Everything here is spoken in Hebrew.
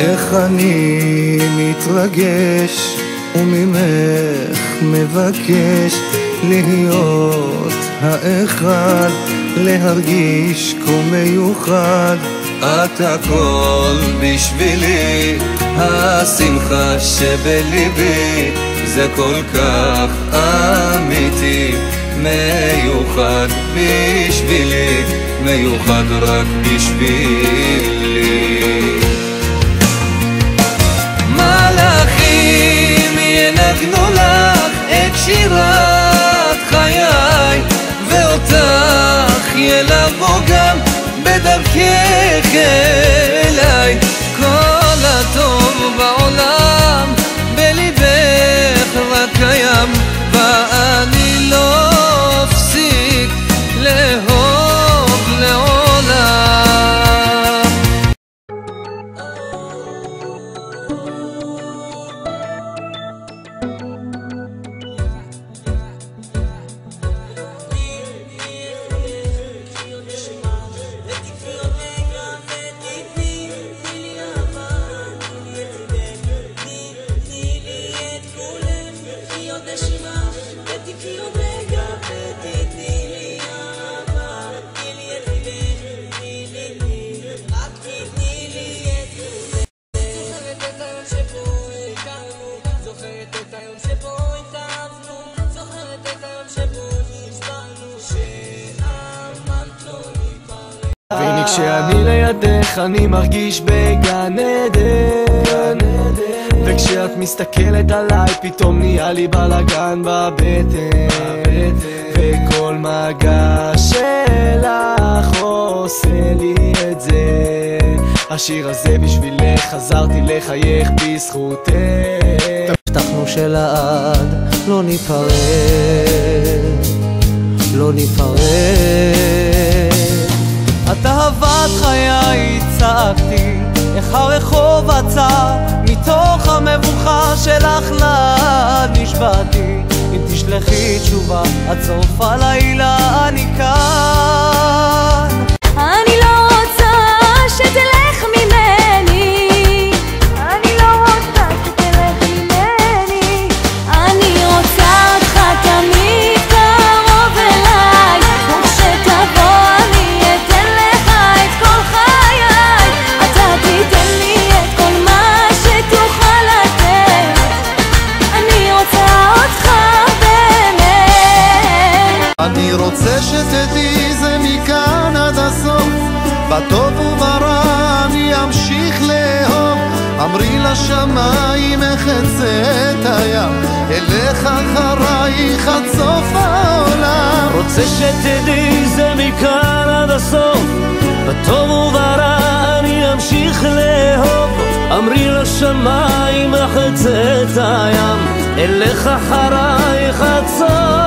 איך אני מתרגש וממך מבקש להיות האחד, להרגיש כה מיוחד. את הכל בשבילי, השמחה שבליבי, זה כל כך אמיתי, מיוחד בשבילי, מיוחד רק בשבילי. מלאכים ינגנו לך את שירת חיי, ואותך ילוו גם בדרכך אליי. כל הטוב בעולם בליבך רק קיים, ואני לא אפסיק לאהוב לעולם. והנה כשאני לידך אני מרגיש בגן עדן, וכשאת מסתכלת עליי פתאום נהיה לי בלגן בבטן, וכל מגע שלך עושה לי את זה. השיר הזה בשבילך, חזרתי לחייך בזכותך. הבטחנו שלעד לא ניפרד, לא ניפרד. את אהבת חיי צעקתי, איך הרחוב עצר, מתוך המבוכה שלך לעד נשבעתי. אם תשלחי תשובה עד סוף הלילה אני כאן. אני לא רוצה שתלך ממני, אני לא רוצה שתלך ממני. אני רוצה אותך תמיד קרוב אליי, וכשתבוא אני אתן לך את כל חיי. אתה תיתן לי את כל מה שתוכל לתת, אני רוצה אותך באמת. אני רוצה שתדעי זה מכאן עד הסוף, בטוב וברע אני אמשיך לאהוב. אמרי לשמיים אחצה את הים, אלך אחרייך עד סוף העולם. רוצה שתדעי זה מכאן עד הסוף, בטוב וברע אני אמשיך לאהוב. אמרי לשמיים אחצה את הים, אלך אחרייך עד סוף